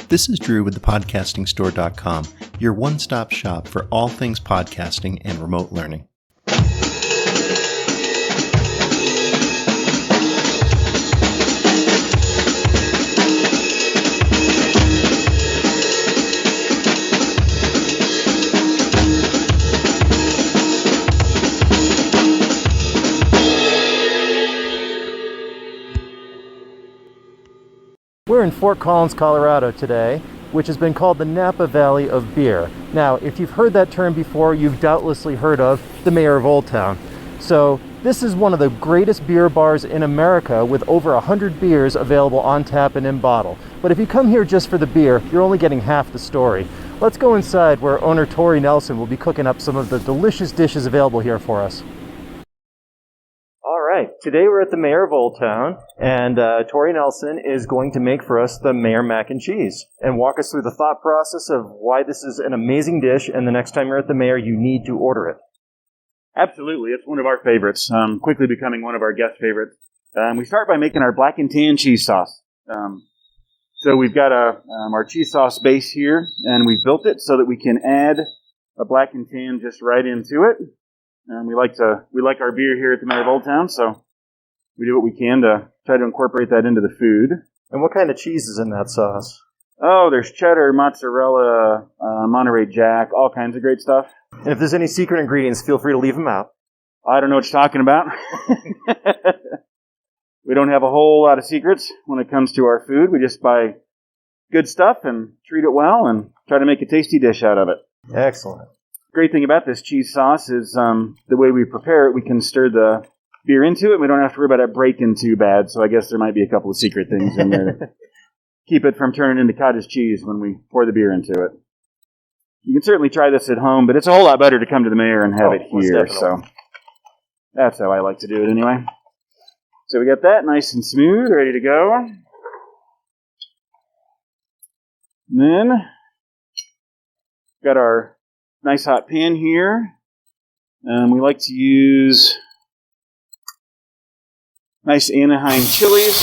This is Drew with thepodcastingstore.com, your one-stop shop for all things podcasting and remote learning. We're in Fort Collins, Colorado today, which has been called the Napa Valley of Beer. Now, if you've heard that term before, you've doubtlessly heard of the Mayor of Old Town. So this is one of the greatest beer bars in America with over 100 beers available on tap and in bottle. But if you come here just for the beer, you're only getting half the story. Let's go inside where owner Tori Nelson will be cooking up some of the delicious dishes available here for us. All right, today we're at the Mayor of Old Town, and Tori Nelson is going to make for us the Mayor Mac and Cheese and walk us through the thought process of why this is an amazing dish, and the next time you're at the Mayor, you need to order it. Absolutely, it's one of our favorites, quickly becoming one of our guest favorites. We start by making our black and tan cheese sauce. So we've got our cheese sauce base here, and we've built it so that we can add a black and tan just right into it. We like our beer here at the Mayor of Old Town, so we do what we can to try to incorporate that into the food. And what kind of cheese is in that sauce? Oh, there's cheddar, mozzarella, Monterey Jack, all kinds of great stuff. And if there's any secret ingredients, feel free to leave them out. I don't know what you're talking about. We don't have a whole lot of secrets when it comes to our food. We just buy good stuff and treat it well and try to make a tasty dish out of it. Excellent. Great thing about this cheese sauce is the way we prepare it, we can stir the beer into it. We don't have to worry about it breaking too bad, so I guess there might be a couple of secret things in there to keep it from turning into cottage cheese when we pour the beer into it. You can certainly try this at home, but it's a whole lot better to come to the Mayor and have it here, so that's how I like to do it anyway. So we got that nice and smooth, ready to go. And then got our nice hot pan here. We like to use nice Anaheim chilies.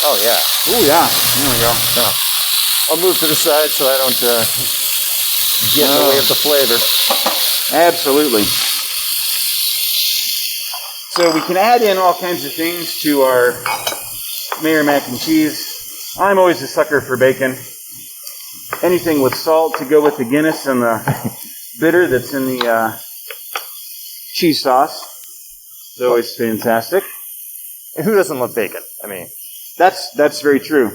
Oh, yeah. Oh, yeah. There we go. Oh. I'll move to the side so I don't get in the way of the flavor. Absolutely. So we can add in all kinds of things to our Mayor Mac and Cheese. I'm always a sucker for bacon. Anything with salt to go with the Guinness and the bitter that's in the cheese sauce. It's always fantastic. And who doesn't love bacon? I mean, that's very true.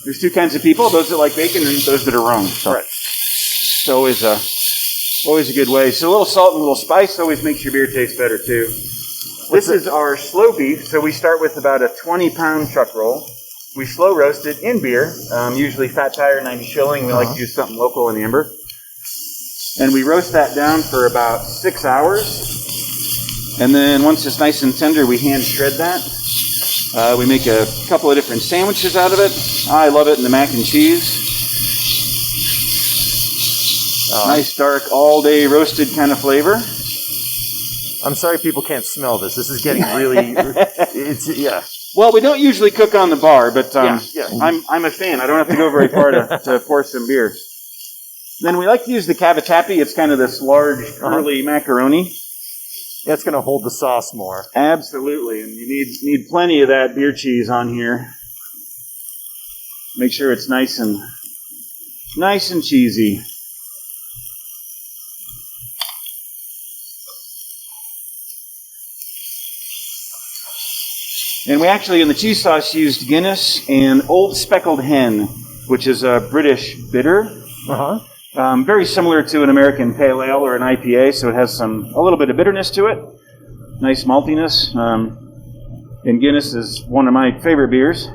There's two kinds of people: those that like bacon and those that are wrong. So right. It's always a good way. So a little salt and a little spice always makes your beer taste better too. This is our slow beef. So we start with about a 20-pound chuck roll. We slow roast it in beer, usually Fat Tire 90 shilling. We like to use something local in amber. And we roast that down for about 6 hours. And then once it's nice and tender, we hand shred that. We make a couple of different sandwiches out of it. I love it in the mac and cheese. Nice, dark, all-day roasted kind of flavor. I'm sorry people can't smell this. This is getting really... yeah. Well, we don't usually cook on the bar, but I'm a fan. I don't have to go very far to pour some beer. Then we like to use the cavatappi. It's kind of this large, curly macaroni. Yeah, it's going to hold the sauce more. Absolutely, and you need plenty of that beer cheese on here. Make sure it's nice and cheesy. And we actually, in the cheese sauce, used Guinness and Old Speckled Hen, which is a British bitter. Very similar to an American Pale Ale or an IPA, so it has a little bit of bitterness to it. Nice maltiness. And Guinness is one of my favorite beers.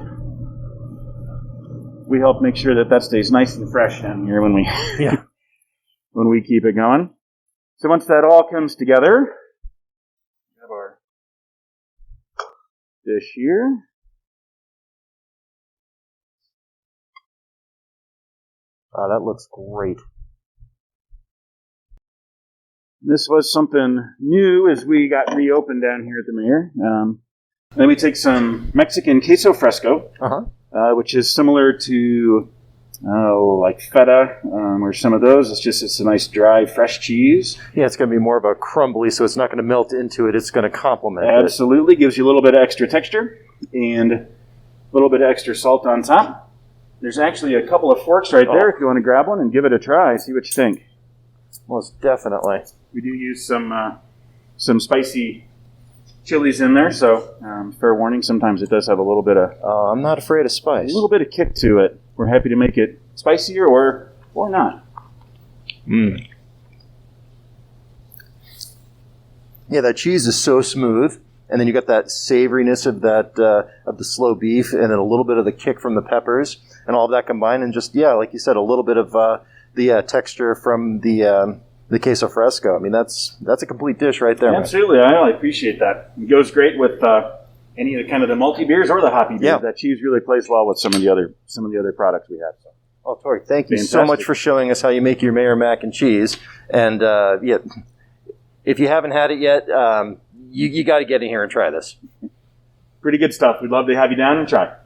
We help make sure that stays nice and fresh down here when we when we keep it going. So once that all comes together, we have our dish here. Oh, that looks great. This was something new as we got reopened down here at the Mayor. Then we take some Mexican queso fresco. which is similar to like feta or some of those. It's a nice dry, fresh cheese. Yeah, it's going to be more of a crumbly, so it's not going to melt into it. It's going to complement it. Absolutely. Gives you a little bit of extra texture and a little bit of extra salt on top. There's actually a couple of forks right there if you want to grab one and give it a try. See what you think. Most definitely. We do use some spicy chilies in there, so fair warning, sometimes it does have a little bit of... I'm not afraid of spice. A little bit of kick to it. We're happy to make it spicier or not. Yeah, that cheese is so smooth, and then you got that savoriness of that of the slow beef, and then a little bit of the kick from the peppers, and all of that combined, and just, yeah, like you said, a little bit of the texture from the queso fresco. I mean, that's a complete dish right there. Absolutely, I really appreciate that. It goes great with any of the kind of the multi beers or the hoppy beers. Yeah. That cheese really plays well with some of the other products we have. So. Oh, Tori, thank you so much for showing us how you make your mayor mac and cheese. And yeah, if you haven't had it yet, you got to get in here and try this. Pretty good stuff. We'd love to have you down and try.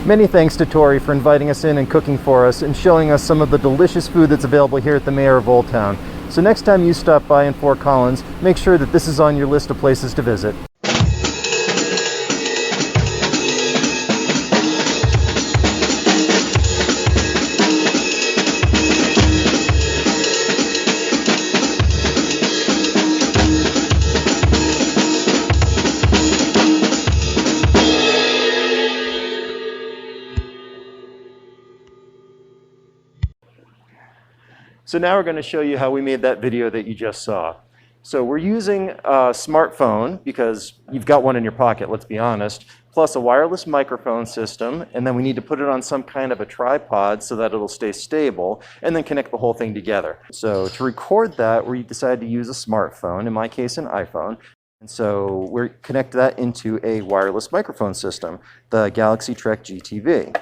Many thanks to Tori for inviting us in and cooking for us and showing us some of the delicious food that's available here at the Mayor of Old Town. So next time you stop by in Fort Collins, make sure that this is on your list of places to visit. So now we're going to show you how we made that video that you just saw. So we're using a smartphone because you've got one in your pocket, let's be honest, plus a wireless microphone system, and then we need to put it on some kind of a tripod so that it'll stay stable, and then connect the whole thing together. So to record that, we decided to use a smartphone, in my case an iPhone, and so we connect that into a wireless microphone system, the Galaxy Trek GTV.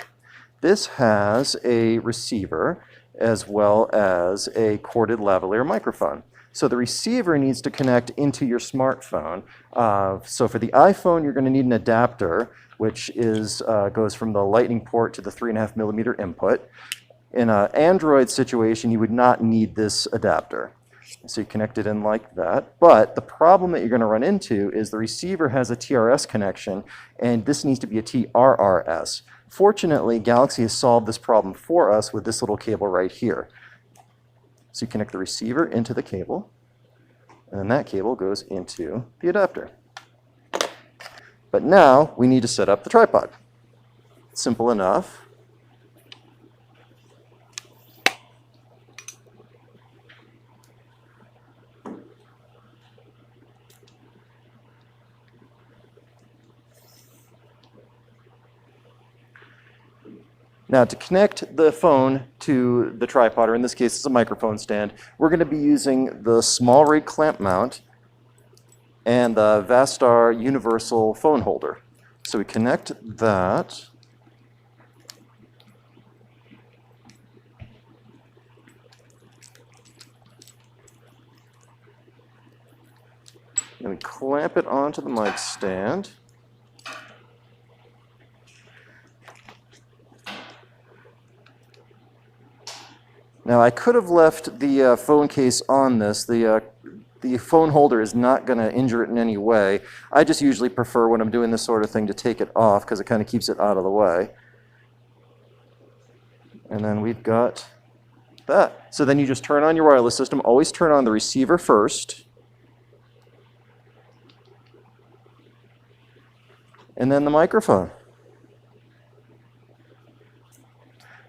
This has a receiver as well as a corded lavalier microphone. So the receiver needs to connect into your smartphone. So for the iPhone, you're going to need an adapter, which goes from the lightning port to the 3.5 millimeter input. In an Android situation, you would not need this adapter. So you connect it in like that. But the problem that you're going to run into is the receiver has a TRS connection, and this needs to be a TRRS. Fortunately, Galaxy has solved this problem for us with this little cable right here. So you connect the receiver into the cable, and then that cable goes into the adapter. But now we need to set up the tripod. Simple enough. Now to connect the phone to the tripod, or in this case it's a microphone stand, we're going to be using the small rig clamp mount and the Vastar universal phone holder. So we connect that. And we clamp it onto the mic stand. Now I could have left the phone case on this. The phone holder is not going to injure it in any way. I just usually prefer when I'm doing this sort of thing to take it off because it kind of keeps it out of the way. And then we've got that. So then you just turn on your wireless system. Always turn on the receiver first. And then the microphone.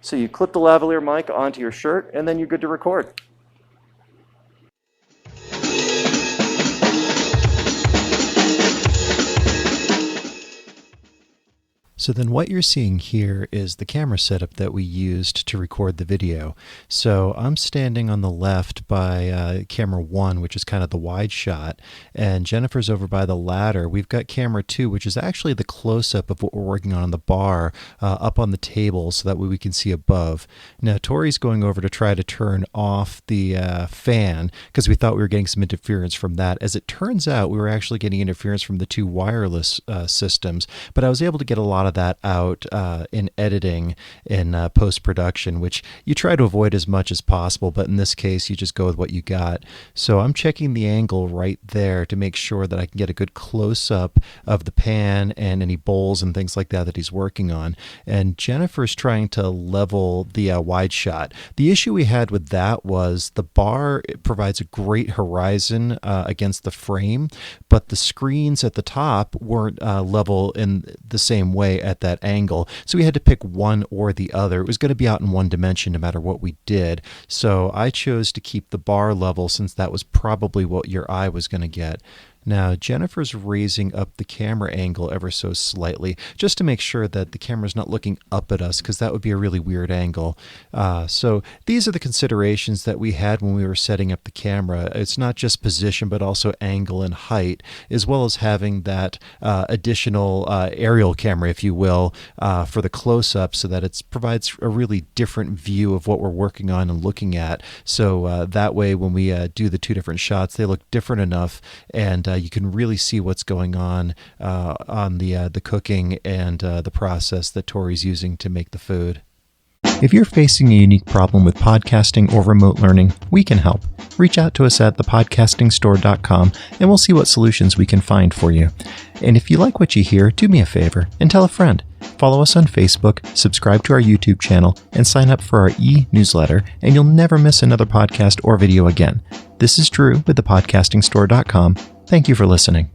So you clip the lavalier mic onto your shirt, and then you're good to record. So then what you're seeing here is the camera setup that we used to record the video. So I'm standing on the left by camera 1, which is kind of the wide shot, and Jennifer's over by the ladder. We've got camera 2, which is actually the close-up of what we're working on the bar, up on the table so that way we can see above. Now Tori's going over to try to turn off the fan because we thought we were getting some interference from that. As it turns out, we were actually getting interference from the two wireless systems, but I was able to get a lot of draw that out in editing in post-production, which you try to avoid as much as possible, but in this case, you just go with what you got. So I'm checking the angle right there to make sure that I can get a good close-up of the pan and any bowls and things like that he's working on. And Jennifer's trying to level the wide shot. The issue we had with that was the bar provides a great horizon against the frame, but the screens at the top weren't level in the same way at that angle. So we had to pick one or the other. It was going to be out in one dimension no matter what we did. So I chose to keep the bar level since that was probably what your eye was going to get. Now, Jennifer's raising up the camera angle ever so slightly, just to make sure that the camera's not looking up at us, because that would be a really weird angle. So these are the considerations that we had when we were setting up the camera. It's not just position, but also angle and height, as well as having that additional aerial camera, if you will, for the close-up, so that it provides a really different view of what we're working on and looking at. So that way, when we do the two different shots, they look different enough, and you can really see what's going on the cooking and the process that Tori's using to make the food. If you're facing a unique problem with podcasting or remote learning, we can help. Reach out to us at thepodcastingstore.com and we'll see what solutions we can find for you. And if you like what you hear, do me a favor and tell a friend. Follow us on Facebook, subscribe to our YouTube channel, and sign up for our e-newsletter, and you'll never miss another podcast or video again. This is Drew with thepodcastingstore.com. Thank you for listening.